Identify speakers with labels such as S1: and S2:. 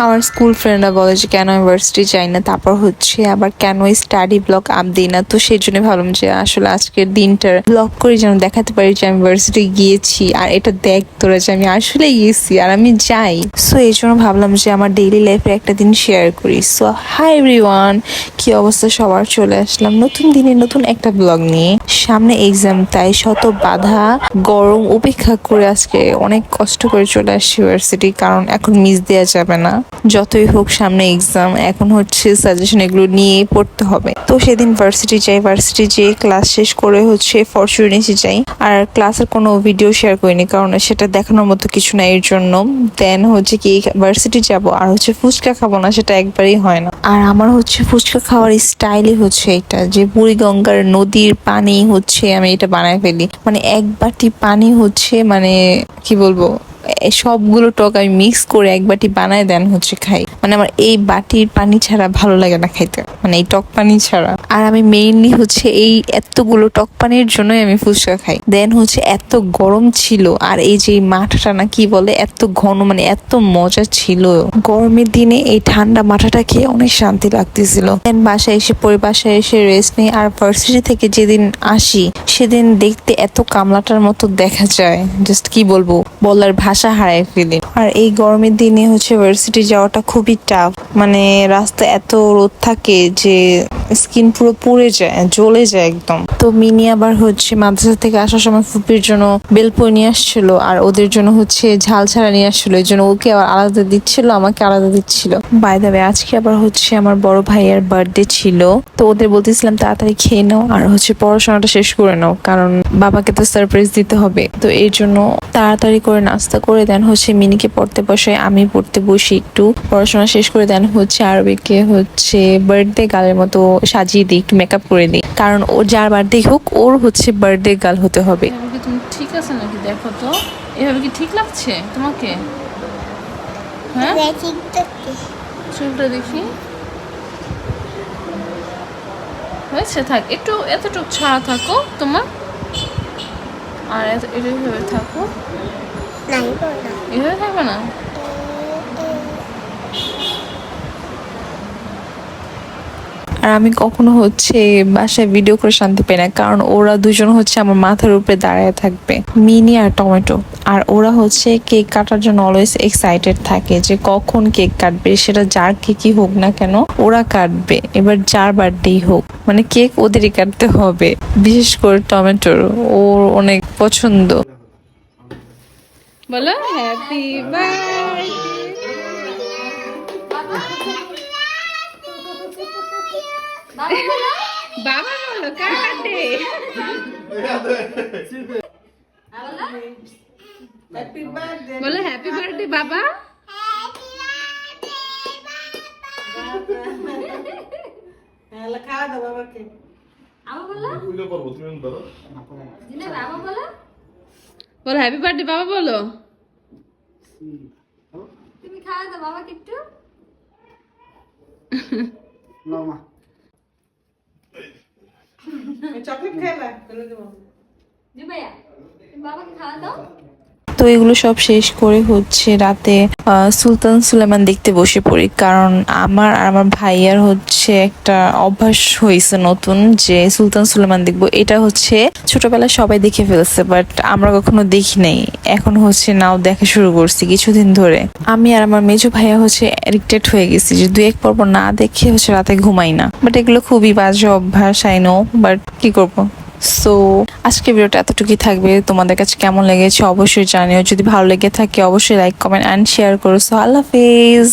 S1: আমার স্কুল ফ্রেন্ডরা বলে যে কেন ইউনিভার্সিটি যাই না, তারপর হচ্ছে আবার কেন স্টাডি ব্লগ আপ দিই না। তো সেই জন্য ভাবলাম যে আসলে আজকের দিনটার ব্লগ করে যেন দেখাতে পারি যে আমি ইউনিভার্সিটি গিয়েছি, আর এটা দেখ তোরা যে আমি আসলে গিয়েছি আর আমি যাই। সো এই জন্য ভাবলাম যে আমার ডেইলি লাইফের একটা দিন শেয়ার করি। সো হাই এভরিওয়ান, কি অবস্থা সবার? চলে আসলাম নতুন দিনে নতুন একটা ব্লগ নিয়ে। সামনে এক্সাম, তাই শত বাধা গরম উপেক্ষা করে আজকে অনেক কষ্ট করে চলে আসছি ইউনিভার্সিটি, কারণ এখন মিস দেওয়া যাবে না। যতই হোক সামনে এক্সাম, এখন হচ্ছে সাজেশন এগুলো নিয়ে পড়তে হবে। তো সেদিন ভার্সিটি যাই, ভার্সিটি যেয়ে ক্লাস শেষ করে হচ্ছে ফরচুনেসি যাই। আর ক্লাসের কোনো ভিডিও শেয়ার করিনি, কারণ সেটা দেখানোর মতো কিছু না এর জন্য। দেন হচ্ছে কি ভার্সিটি যাব আর হচ্ছে ফুচকা খাবো না, সেটা একবারই হয় না। আর আমার হচ্ছে ফুচকা খাওয়ার স্টাইলই হচ্ছে এটা, যে বুড়িগঙ্গার নদীর পানি হচ্ছে আমি এটা বানায় ফেলি। মানে এক বাটি পানি হচ্ছে মানে কি বলবো, সবগুলো টক আমি মিক্স করে এক বাটি বানায় দেন হচ্ছে খাই। মানে আমার এই বাটির পানি ছাড়া ভালো লাগে না খাইতে, মানে এই টক পানি ছাড়া। আর আমি মেইনলি হচ্ছে এই এতগুলো টক পানির জন্যই আমি ফুচকা খাই। দেন হচ্ছে এত গরম ছিল, আর এই যে মাঠাটা না কি বলে এত ঘন, মানে এত মজা ছিল। গরমের দিনে এই ঠান্ডা মাঠাটা খেয়ে অনেক শান্তি লাগতেছিল। দেন বাসায় এসে বাসায় এসে রেস্ট নেই। আর ভার্সিটি থেকে যেদিন আসি সেদিন দেখতে এত কামলাটার মতো দেখা যায়, জাস্ট কি বলবো, বলার ভাষা হারায় ফেলি। আর এই গরমের দিনে হচ্ছে ভার্সিটি যাওয়াটা খুবই টাফ। মানে রাস্তা এত রোদ থাকে যে স্কিন পুরো পুড়ে যায়, জ্বলে যায় একদম। তো মিনি আবার হচ্ছে মাদ্রাসা থেকে আসার সময় ফুপির জন্য বেলপুরি নিয়ে আসছিল, আর ওদের জন্য হচ্ছে ঝাল ছাড়া নিয়ে আসছিল। এই জন্য ওকে আবার আলাদা দিচ্ছিল, আমাকে আলাদা দিচ্ছিল। বাই দ্য ওয়ে, আজকে আবার হচ্ছে আমার বড় ভাইয়ের বার্থডে ছিল। তো ওদের বলতেছিলাম তাড়াতাড়ি খেয়ে নাও আর হচ্ছে পড়াশোনাটা শেষ করে নাও, কারণ বাবাকে তো সারপ্রাইজ দিতে হবে। তো এই জন্য তাড়াতাড়ি করে নাস্তা করে দেন হচ্ছে মিনিকে পড়তে বসে, আমি পড়তে বসি, একটু পড়াশোনা শেষ করে দেন হচ্ছে আরবিকে হচ্ছে বার্থডে গালের মতো সাজিয়ে দিই, একটু মেকআপ করে দিই, কারণ ও যার বার্থডে হোক ওর হচ্ছে বার্থডে গার্ল হতে হবে।
S2: তুমি ঠিক আছে নাকি দেখো তো, এভাবে কি ঠিক লাগছে তোমাকে? হ্যাঁ, চুলটা দেখি হয়েছে, থাক একটু, এতটুকু ছাড়া থাকো তোমার, আর এভাবে থাকো, এভাবে থাকবে না।
S1: আর আমি কখনো হচ্ছে বাসায় ভিডিও করে শান্তি পাই না, কারণ ওরা দুজন হচ্ছে আমার মাথার উপরে দাঁড়ায় থাকবে, মিনি আর টমেটো। আর ওরা হচ্ছে কেক কাটার জন্য অলওয়েজ এক্সাইটেড থাকে যে কখন কেক কাটবে, সেটা যার কেকই হোক না কেন ওরা কাটবে। এবার যার বার্থডেই হোক, মানে কেক ওদেরই কাটতে হবে। বিশেষ করে টমেটোর, ওর অনেক পছন্দ।
S2: বলো হ্যাপি বার্থডে। বাবা বলো কার বার্থডে? বলো হ্যাপি বার্থডে বাবা।
S3: খাওয়া দাও বাবাকে।
S2: বলো হ্যাপি বার্থডে বাবা, বলো
S4: তুমি খাওয়া দাও বাবাকে একটু।
S3: চকলেট খাইবা?
S4: জি ভাইয়া, তুমি বাবাকে খাওয়া দাও।
S1: তো এগুলো সব শেষ করে হচ্ছে রাতে সুলতান সুলেমান দেখতে বসে পড়ি, কারণ আমার আর আমার ভাইয়ার হচ্ছে একটা অভ্যাস হয়েছে নতুন, যে সুলতান সুলেমান দেখবো। এটা হচ্ছে ছোটবেলায় সবাই দেখে ফেলছে, বাট আমরা কখনো দেখি নাই। এখন হচ্ছে নাও দেখা শুরু করছি কিছুদিন ধরে। আমি আর আমার মেজো ভাইয়া হচ্ছে অ্যাডিক্টেড হয়ে গেছি, যে দুই এক পর্ব না দেখে হচ্ছে রাতে ঘুমাই না। বাট এগুলো খুবই বাজে অভ্যাস, আই নো, বাট কি করবো। সো আজকে ভিডিওটা এতটুকুই থাকবে। তোমাদের কাছে কেমন লেগেছে অবশ্যই জানিও। যদি ভালো লেগে থাকে অবশ্যই লাইক, কমেন্ট অ্যান্ড শেয়ার করো। সো আল্লাহ হাফেজ।